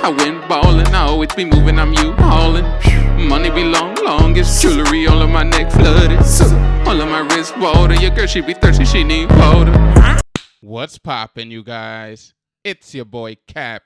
I win ballin', I always be moving, I'm you hauling. Money be longest jewelry all of my neck flooded. All of my wrist water, your girl she be thirsty, she need water. What's poppin', you guys? It's your boy Cap,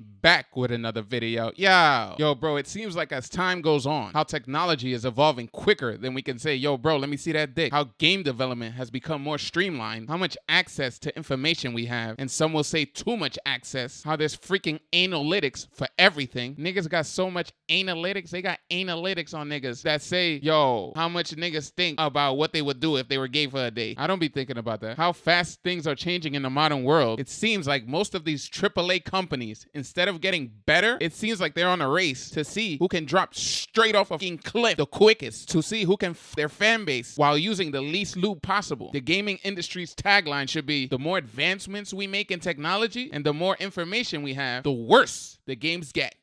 back with another video. Yo, bro, it seems like as time goes on, how technology is evolving quicker than we can say, yo, bro, let me see that dick. How game development has become more streamlined, how much access to information we have, and some will say too much access, how there's freaking analytics for everything. Niggas got so much analytics, they got analytics on niggas that say, yo, how much niggas think about what they would do if they were gay for a day. I don't be thinking about that. How fast things are changing in the modern world. It seems like most of these AAA companies, instead of getting better, it seems like they're on a race to see who can drop straight off a fucking cliff the quickest, to see who can their fan base while using the least loot possible. The gaming industry's tagline should be, the more advancements we make in technology and the more information we have, the worse the games get.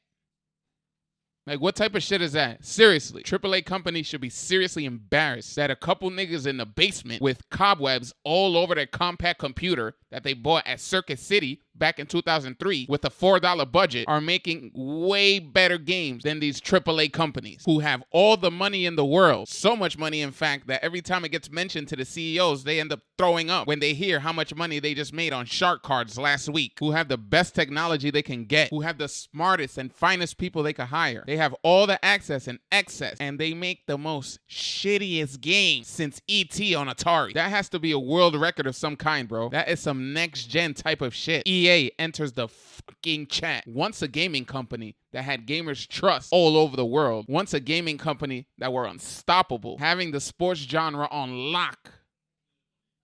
Like, what type of shit is that? Seriously, AAA companies should be seriously embarrassed that a couple niggas in the basement with cobwebs all over their compact computer that they bought at Circuit City back in 2003 with a $4 budget are making way better games than these AAA companies who have all the money in the world. So much money, in fact, that every time it gets mentioned to the CEOs, they end up throwing up when they hear how much money they just made on shark cards last week, who have the best technology they can get, who have the smartest and finest people they could hire. They have all the access and excess, and they make the most shittiest game since E.T. on Atari. That has to be a world record of some kind, bro. That is some next-gen type of shit. EA enters the fucking chat. Once a gaming company that had gamers' trust all over the world. Once a gaming company that were unstoppable, having the sports genre on lock,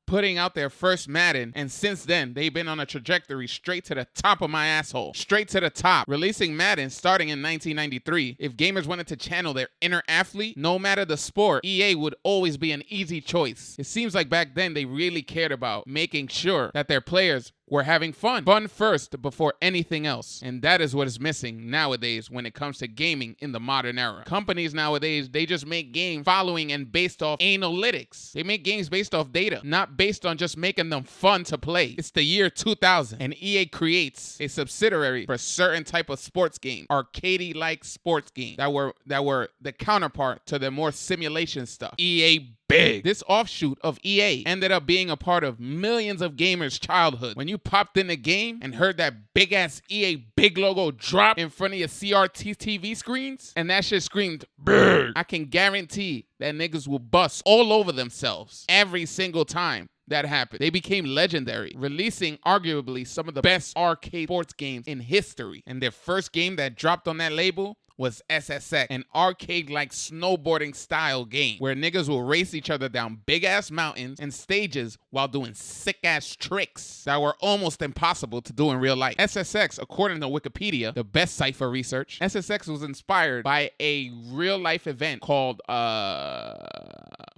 putting out their first Madden, and since then, they've been on a trajectory straight to the top of my asshole. Straight to the top. Releasing Madden starting in 1993. If gamers wanted to channel their inner athlete, no matter the sport, EA would always be an easy choice. It seems like back then, they really cared about making sure that their players were having fun. Fun first before anything else. And that is what is missing nowadays when it comes to gaming in the modern era. Companies nowadays, they just make games following and based off analytics. They make games based off data, not based on just making them fun to play. It's the year 2000 and EA creates a subsidiary for a certain type of sports game, arcade-like sports games that were the counterpart to the more simulation stuff. EA big. This offshoot of EA ended up being a part of millions of gamers' childhood. When you popped in the game and heard that big ass EA big logo drop in front of your CRT TV screens, and that shit screamed big, I can guarantee that niggas will bust all over themselves every single time that happened. They became legendary, releasing arguably some of the best arcade sports games in history. And their first game that dropped on that label was SSX, an arcade-like snowboarding style game where niggas will race each other down big-ass mountains and stages while doing sick-ass tricks that were almost impossible to do in real life. SSX, according to Wikipedia, the best site for research, SSX was inspired by a real-life event called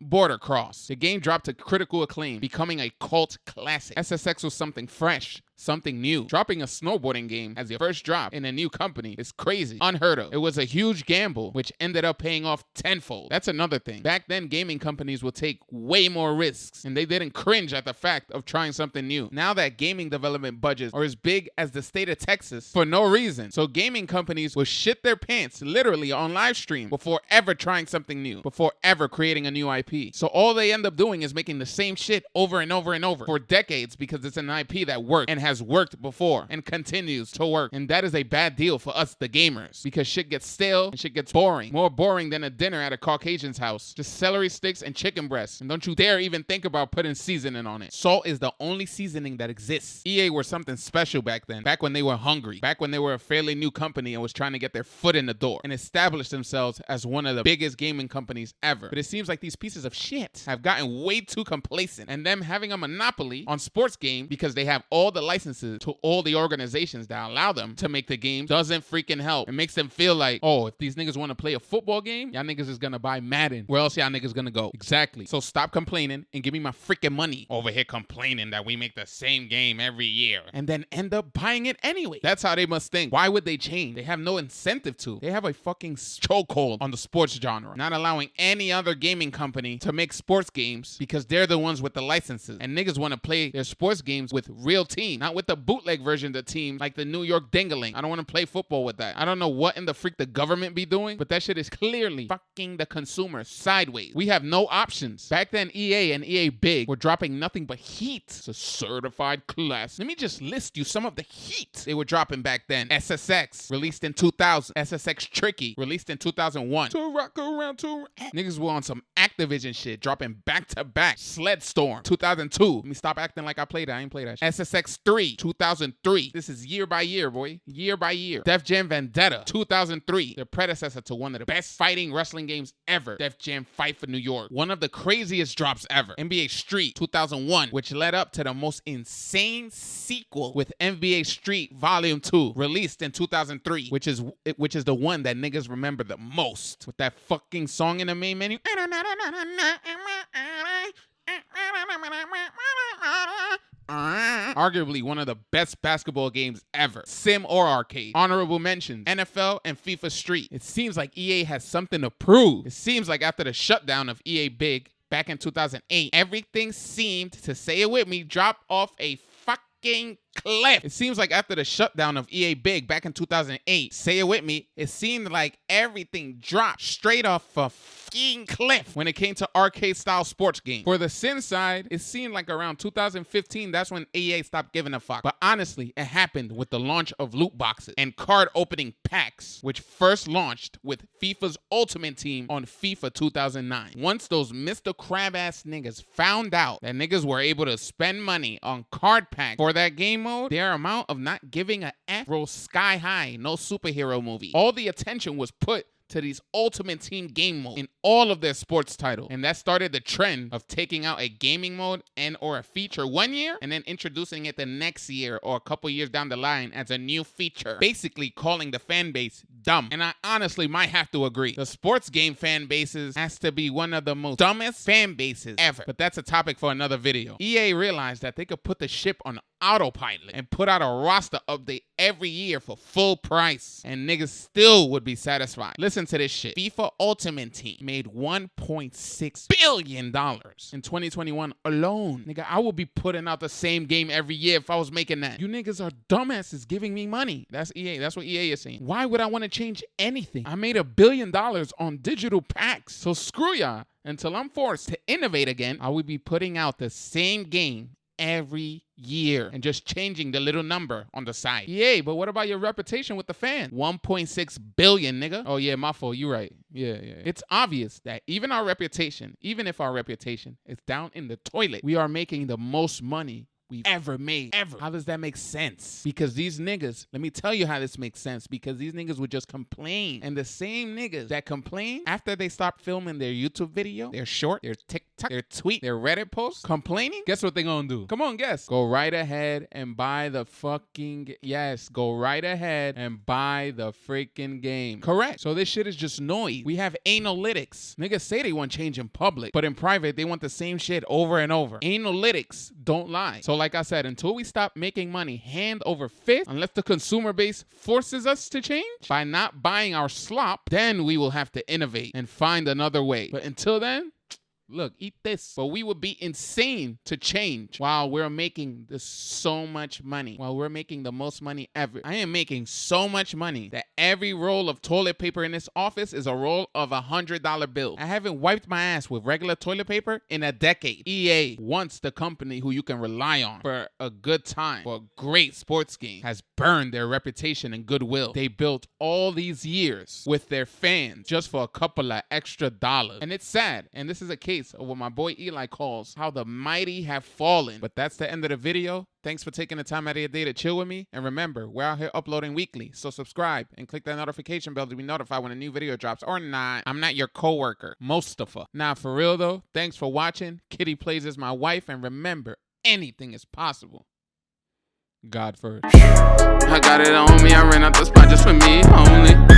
Border Cross. The game dropped to critical acclaim, becoming a cult classic. SSX was something fresh, something new. Dropping a snowboarding game as your first drop in a new company is crazy, unheard of. It was a huge gamble, which ended up paying off tenfold. That's another thing. Back then, gaming companies would take way more risks, and they didn't cringe at the fact of trying something new. Now that gaming development budgets are as big as the state of Texas for no reason. So gaming companies will shit their pants literally on live stream before ever trying something new, before ever creating a new IP. So all they end up doing is making the same shit over and over and over for decades because it's an IP that worked and has worked before and continues to work. And that is a bad deal for us, the gamers, because shit gets stale and shit gets boring. More boring than a dinner at a Caucasian's house. Just celery sticks and chicken breasts. And don't you dare even think about putting seasoning on it. Salt is the only seasoning that exists. EA were something special back then. Back when they were hungry. Back when they were a fairly new company and was trying to get their foot in the door and establish themselves as one of the biggest gaming companies ever. But it seems like these pieces of shit have gotten way too complacent, and them having a monopoly on sports games because they have all the licenses to all the organizations that allow them to make the game doesn't freaking help. It makes them feel like, oh, if these niggas want to play a football game, y'all niggas is gonna buy Madden. Where else y'all niggas gonna go? Exactly. So stop complaining and give me my freaking money. Over here complaining that we make the same game every year and then end up buying it anyway. That's how they must think. Why would they change? They have no incentive to. They have a fucking chokehold on the sports genre, not allowing any other gaming company to make sports games because they're the ones with the licenses. And niggas want to play their sports games with real teams, not with the bootleg version of teams like the New York Dingaling. I don't want to play football with that. I don't know what in the freak the government be doing, but that shit is clearly fucking the consumer sideways. We have no options. Back then, EA and EA Big were dropping nothing but heat. It's a certified class. Let me just list you some of the heat they were dropping back then. SSX, released in 2000. SSX Tricky, released in 2001. To rock around to... Niggas were on some Activision shit, dropping back to back. Sled Storm, 2002. Let me stop acting like I played that. I ain't played that shit. SSX 3, 2003. This is year by year, boy. Year by year. Def Jam Vendetta, 2003. The predecessor to one of the best fighting wrestling games ever. Def Jam Fight for New York. One of the craziest drops ever. NBA Street, 2001, which led up to the most insane sequel with NBA Street Volume 2, released in 2003, which is the one that niggas remember the most. With that fucking song in the main menu. Arguably one of the best basketball games ever. Sim or arcade. Honorable mentions, NFL and FIFA Street. It seems like EA has something to prove. It seems like after the shutdown of EA Big back in 2008, everything seemed, to say it with me, drop off a fucking cliff. It seems like after the shutdown of EA Big back in 2008, say it with me, it seemed like everything dropped straight off a fucking cliff when it came to arcade style sports games. For the Sin side, it seemed like around 2015, that's when EA stopped giving a fuck. But honestly, it happened with the launch of loot boxes and card opening packs, which first launched with FIFA's Ultimate Team on FIFA 2009. Once those Mr. Crab ass niggas found out that niggas were able to spend money on card packs for that game mode, their amount of not giving a F rose sky high. No superhero movie. All the attention was put to these Ultimate Team game modes in all of their sports titles. And that started the trend of taking out a gaming mode and or a feature one year and then introducing it the next year or a couple years down the line as a new feature. Basically calling the fan base dumb. And I honestly might have to agree. The sports game fan bases has to be one of the most dumbest fan bases ever. But that's a topic for another video. EA realized that they could put the ship on autopilot and put out a roster update every year for full price and niggas still would be satisfied. Listen to this shit. FIFA Ultimate Team made $1.6 billion in 2021 alone. Nigga, I would be putting out the same game every year if I was making that. You niggas are dumbasses giving me money. That's EA. That's what EA is saying. Why would I want to change anything? I made $1 billion on digital packs. So screw y'all. Until I'm forced to innovate again, I would be putting out the same game every year and just changing the little number on the side. Yeah, but what about your reputation with the fan? 1.6 billion, nigga. Oh yeah, my fault. You right. Yeah. It's obvious that even if our reputation is down in the toilet, we are making the most money we've ever made. Ever. How does that make sense? Because these niggas, let me tell you how this makes sense, because these niggas would just complain. And the same niggas that complain after they stop filming their YouTube video, their short, their TikTok, their tweet, their Reddit post, complaining, guess what they gonna do? Come on, guess. Go right ahead and buy the fucking, yes, go right ahead and buy the freaking game. Correct. So this shit is just noise. We have analytics. Niggas say they want change in public, but in private, they want the same shit over and over. Analytics don't lie. So like I said, until we stop making money hand over fist, unless the consumer base forces us to change by not buying our slop, then we will have to innovate and find another way. But until then, look, eat this. But we would be insane to change while we're making this so much money, while we're making the most money ever. I am making so much money that every roll of toilet paper in this office is a roll of $100 bill. I haven't wiped my ass with regular toilet paper in a decade. EA, once the company who you can rely on for a good time, for a great sports game, has burned their reputation and goodwill. They built all these years with their fans just for a couple of extra dollars. And it's sad. And this is a case of what my boy Eli calls how the mighty have fallen. But that's the end of the video. Thanks for taking the time out of your day to chill with me. And remember, we're out here uploading weekly. So subscribe and click that notification bell to be notified when a new video drops. Or not. I'm not your coworker, Mustafa. Nah, for real though, thanks for watching. Kitty Plays is my wife. And remember, anything is possible. God first. I got it on me. I ran out the spot just for me only.